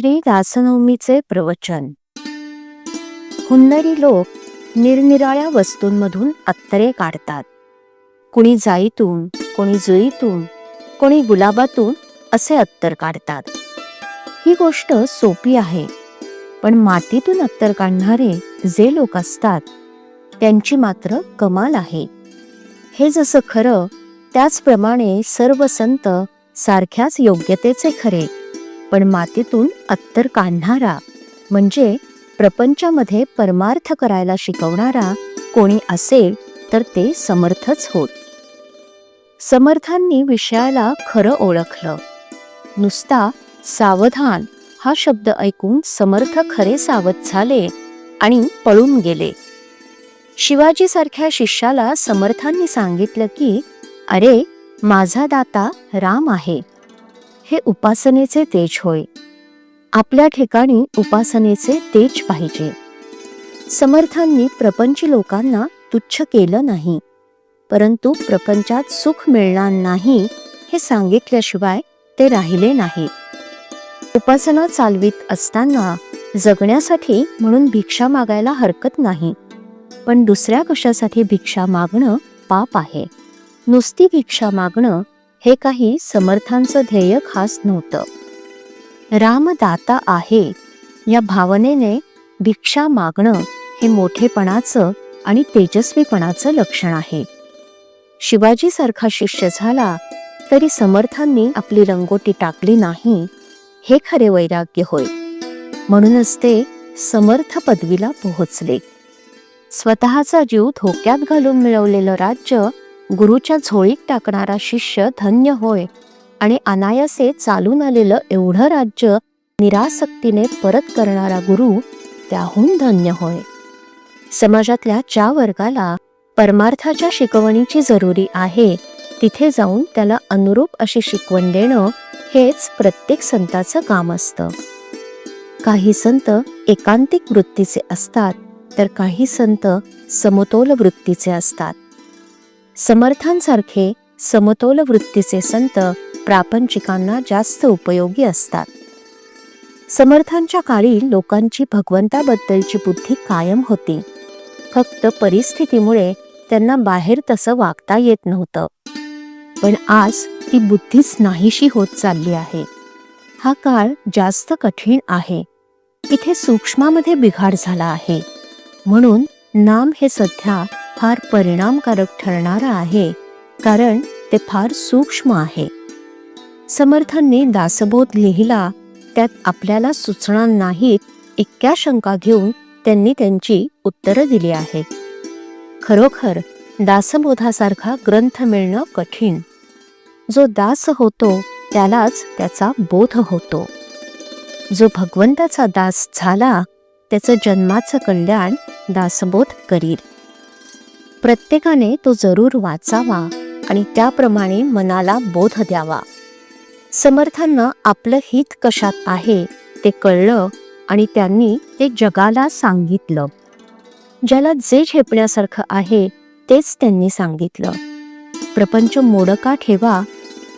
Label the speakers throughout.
Speaker 1: श्री दासनवमीचे प्रवचन. हुन्नरी लोक निरनिराळ्या वस्तूंमधून अत्तरे काढतात. कोणी जाईतून, कोणी जुईतून, कोणी गुलाबातून असे अत्तर काढतात. ही गोष्ट सोपी आहे, पण मातीतून अत्तर काढणारे जे लोक असतात त्यांची मात्र कमाल आहे. हे जसं खरं त्याचप्रमाणे सर्व संत सारख्याच योग्यतेचे खरे, पण मातीतून अत्तर काढणारा म्हणजे प्रपंचामध्ये परमार्थ करायला शिकवणारा कोणी असेल तर ते समर्थच होत. समर्थांनी विषयाला खरं ओळखलं. नुसता सावधान हा शब्द ऐकून समर्थ खरे सावध झाले आणि पळून गेले. शिवाजी सारख्या शिष्याला समर्थांनी सांगितलं की अरे, माझा दाता राम आहे. हे उपासनेचे तेज होय. आपल्या ठिकाणी उपासनेचे तेज पाहिजे. समर्थांनी प्रपंची लोकांना तुच्छ केलं नाही, परंतु प्रपंचात सुख मिळणार नाही हे सांगितल्याशिवाय ते राहिले नाही. उपासना चालवीत असताना जगण्यासाठी म्हणून भिक्षा मागायला हरकत नाही, पण दुसऱ्या कशासाठी भिक्षा मागणं पाप आहे. नुसती भिक्षा मागणं हे काही समर्थांचं ध्येय खास नव्हतं. रामदाता आहे या भावनेने भिक्षा मागणं हे मोठेपणाचं आणि तेजस्वीपणाचं लक्षण आहे. शिवाजी सारखा शिष्य झाला तरी समर्थांनी आपली रंगोटी टाकली नाही, हे खरे वैराग्य होय. म्हणूनच ते समर्थ पदवीला पोहोचले. स्वतःचा जीव धोक्यात घालून मिळवलेलं राज्य गुरुच्या झोळीत टाकणारा शिष्य धन्य होय, आणि अनायासे चालून आलेलं एवढं राज्य निरासक्तीने परत करणारा गुरु त्याहून धन्य होय. समाजातल्या ज्या वर्गाला परमार्थाच्या शिकवणीची जरुरी आहे तिथे जाऊन त्याला अनुरूप अशी शिकवण देणं हेच प्रत्येक संताचं काम असतं. काही संत एकांतिक वृत्तीचे असतात तर काही संत समतोल वृत्तीचे असतात. समर्थांसारखे समतोल वृत्तीचे संत प्रापंचिकांना जास्त उपयोगी असतात. समर्थांच्या काळी लोकांची भगवंताबद्दलची बुद्धी कायम होती, फक्त परिस्थितीमुळे त्यांना बाहेर तसं वागता येत नव्हतं. पण आज ती बुद्धीच नाहीशी होत चालली आहे. हा काळ जास्त कठीण आहे. इथे सूक्ष्मामध्ये बिघाड झाला आहे. म्हणून नाम हे सध्या फार परिणामकारक ठरणारं आहे, कारण ते फार सूक्ष्म आहे. समर्थांनी दासबोध लिहिला, त्यात आपल्याला सुचणार नाहीत इतक्या शंका घेऊन त्यांनी त्यांची उत्तरं दिली आहेत. खरोखर दासबोधासारखा ग्रंथ मिळणं कठीण. जो दास होतो त्यालाच त्याचा बोध होतो. जो भगवंताचा दास झाला त्याचं जन्माचं कल्याण दासबोध करील. प्रत्येकाने तो जरूर वाचावा आणि त्याप्रमाणे मनाला बोध द्यावा. समर्थांना आपलं हित कशात आहे ते कळलं आणि त्यांनी ते जगाला सांगितलं. ज्याला जे झेपण्यासारखं आहे तेच त्यांनी सांगितलं. प्रपंच मोडका ठेवा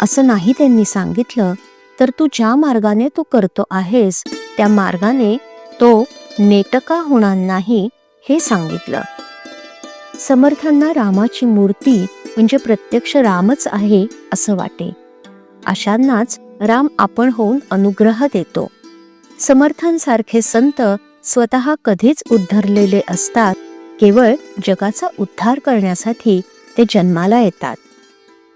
Speaker 1: असं नाही त्यांनी सांगितलं, तर तू ज्या मार्गाने तो करतो आहेस त्या मार्गाने तो नेटका होणार नाही हे सांगितलं. समर्थांना रामाची मूर्ती म्हणजे प्रत्यक्ष रामच आहे असं वाटे. अशांनाच राम आपण होऊन अनुग्रह देतो. समर्थांसारखे संत स्वतः कधीच उद्धरलेले असतात, केवळ जगाचा उद्धार करण्यासाठी ते जन्माला येतात.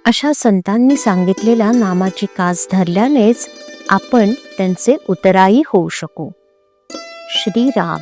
Speaker 1: अशा संतांनी सांगितलेल्या नामाची कास धरल्यानेच आपण त्यांचे उत्तराई होऊ शकू. श्रीराम.